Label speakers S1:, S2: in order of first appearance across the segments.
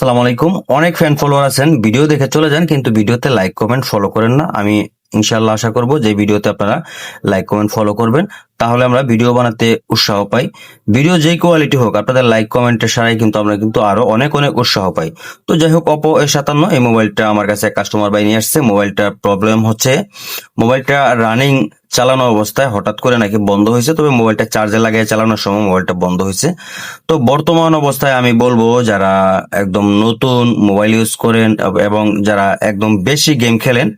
S1: সালাম আলাইকুম। অনেক ফ্যান ফলোয়ার আছেন, ভিডিও দেখে চলে যান কিন্তু ভিডিওতে লাইক কমেন্ট ফলো করেন না। আমি ইনশাল্লাহ আশা করব যে ভিডিওতে আপনারা লাইক কমেন্ট ফলো করবেন, তাহলে আমরা ভিডিও বানাতে উৎসাহ পাই। ভিডিও যেই কোয়ালিটি হোক, আপনাদের লাইক কমেন্টের সারাই কিন্তু আমরা কিন্তু আরো অনেক অনেক উৎসাহ পাই। তো যাই হোক, অপো A57 এই মোবাইলটা আমার কাছে কাস্টমার বাই নিয়ে আসছে। মোবাইলটার প্রবলেম হচ্ছে মোবাইলটা রানিং চালানো অবস্থায় হঠাৎ করে নাকি বন্ধ হয়েছে, তবে মোবাইলটা চার্জে লাগিয়ে চালানোর সময় মোবাইলটা বন্ধ হয়েছে। তো বর্তমান অবস্থায় আমি বলবো, যারা একদম নতুন মোবাইল ইউজ করেন এবং যারা একদম বেশি গেম খেলেন,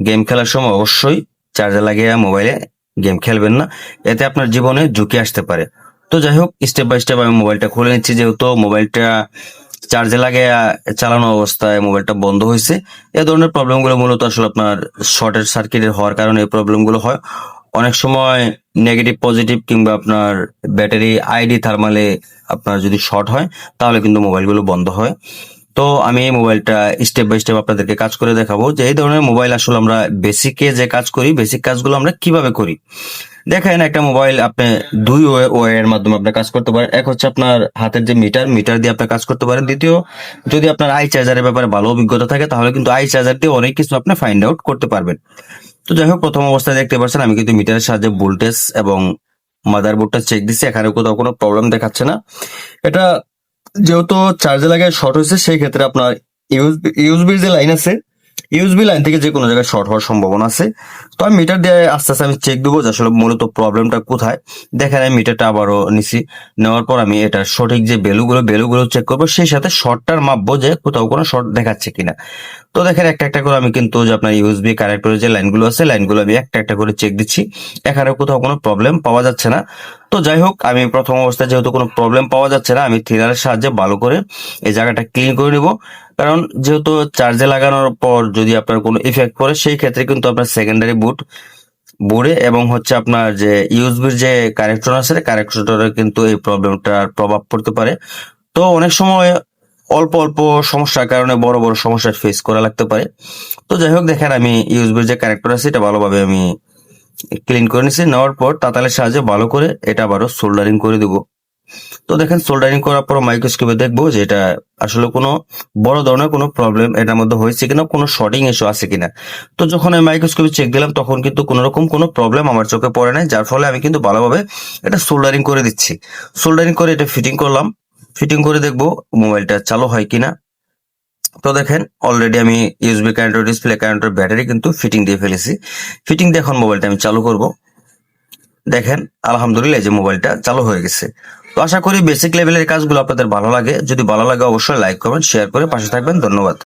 S1: গেম খেলার সময় অবশ্যই চার্জে লাগিয়ে মোবাইলে গেম খেলবেন না, এতে আপনার জীবনে ঝুঁকি আসতে পারে। তো যাই হোক, স্টেপ বাই স্টেপ আমি মোবাইলটা খুলে নিচ্ছি। যেহেতু মোবাইলটা চার্জে লাগিয়ে চালানো অবস্থায় মোবাইলটা বন্ধ হয়েছে, এ ধরনের প্রবলেমগুলো মূলত আসলে আপনার শর্টের সার্কিটের হওয়ার কারণে এই প্রবলেমগুলো হয়। অনেক সময় নেগেটিভ পজিটিভ কিংবা আপনার ব্যাটারি আইডি থার্মালে আপনার যদি শর্ট হয়, তাহলে কিন্তু মোবাইলগুলো বন্ধ হয়। তো আমি এই মোবাইলটা স্টেপ বাই স্টেপ আপনাদেরকে কাজ করে দেখাবো যে এই ধরনের মোবাইল আসলে আমরা বেসিকে যে কাজ করি, বেসিক কাজগুলো আমরা কিভাবে করি। দেখেন, একটা মোবাইল আপনি দুই ওয়ে এর মাধ্যমে আপনি কাজ করতে পারেন। এক হচ্ছে আপনার হাতের যে মিটার, মিটার দিয়ে আপনি কাজ করতে পারেন। দ্বিতীয়, যদি আপনার আই চার্জারের ব্যাপারে ভালো অভিজ্ঞতা থাকে, তাহলে কিন্তু আই চার্জার দিয়ে অনেক কিছু আপনি ফাইন্ড আউট করতে পারবেন। তো যাই হোক, প্রথম অবস্থায় দেখতে পাচ্ছেন আমি কিন্তু মিটারের সাহায্যে ভোল্টেজ এবং মাদারবোর্ডটা চেক দিচ্ছি। এখানে কোথাও কোনো প্রবলেম দেখাচ্ছে না। এটা যেহেতু চার্জে লাগায় শর্ট হয়েছে, সেই ক্ষেত্রে আপনার ইউএসবির যে লাইন আছে, ইউএসবি লাইন থেকে যে কোনো জায়গায় শর্ট হওয়ার সম্ভাবনা আছে। তো আমি মিটার দিয়ে আস্তে আস্তে আমি চেক দেবো যে আসলে মূলত প্রবলেমটা কোথায়। দেখেন, আমি মিটারটা আবারও নিছি। নেওয়ার পর আমি এটা সঠিক যে ভ্যালুগুলো চেক করবো, সেই সাথে শর্টটার মাপবো যে কোথাও কোনো শর্ট দেখাচ্ছে কিনা। তো দেখেন, একটা একটা করে আমি কিন্তু যে আপনার ইউএসবি কানেক্টরের যে লাইনগুলো আছে, লাইনগুলো আমি একটা একটা করে চেক দিচ্ছি। এখানে কোথাও কোনো প্রবলেম পাওয়া যাচ্ছে না। তো যাই হোক, আমি প্রথম অবস্থায় যেহেতু কোনো প্রবলেম পাওয়া যাচ্ছে না, আমি থ্রিলারের সাহায্যে ভালো করে এই জায়গাটা ক্লিন করে নিব। কারণ যেহেতু চার্জে লাগানোর পর যদি আপনার কোনো ইফেক্ট পড়ে, সেই ক্ষেত্রে কিন্তু আপনার সেকেন্ডারি বোর্ডে এবং হচ্ছে আপনার যে ইউএসবির যে কানেক্টর আছে, কানেক্টরে কিন্তু এই প্রবলেমটার প্রভাব পড়তে পারে। তো অনেক সময় অল্প অল্প সমস্যার কারণে বড় বড় সমস্যার ফেস করা লাগতে পারে। তো যাই হোক, দেখেন, আমি ইউএসবির যে কানেক্টর আছে এটা ভালোভাবে আমি ক্লিন করে নিছি। নেওয়ার পর তাতালের সাহায্যে ভালো করে এটা আবারও সোল্ডারিং করে দেবো। তো দেখেন, সোল্ডারিং করার পর মাইক্রোস্কোপে দেখবো যে এটা আসলে কোনো বড় ধরনের কোনো প্রবলেম এটার মধ্যে হয়েছে কিনা, কোনো শর্টিং ইস্যু আছে কিনা। তো যখন আমি মাইক্রোস্কোপে চেক দিলাম, তখন কিন্তু কোনো রকম কোনো প্রবলেম আমার চোখে পড়ে নাই, যার ফলে আমি কিন্তু ভালোভাবে এটা সোল্ডারিং করে দিচ্ছি। সোল্ডারিং করে এটা ফিটিং করলাম। ফিটিং করে দেখবো মোবাইলটা চালু হয় কিনা। তো দেখেন, অলরেডি আমি USB connector, display connector, battery কিন্তু ফিটিং দিয়ে ফেলেছি। ফিটিং দিয়ে এখন মোবাইলটা আমি চালু করব। দেখেন, আলহামদুলিল্লাহ যে মোবাইলটা চালু হয়ে গেছে। তো আশা করি বেসিক লেভেলের কাজগুলো আপনাদের ভালো লাগে। যদি ভালো লাগে, অবশ্যই লাইক কমেন্ট শেয়ার করে পাশে থাকবেন। ধন্যবাদ।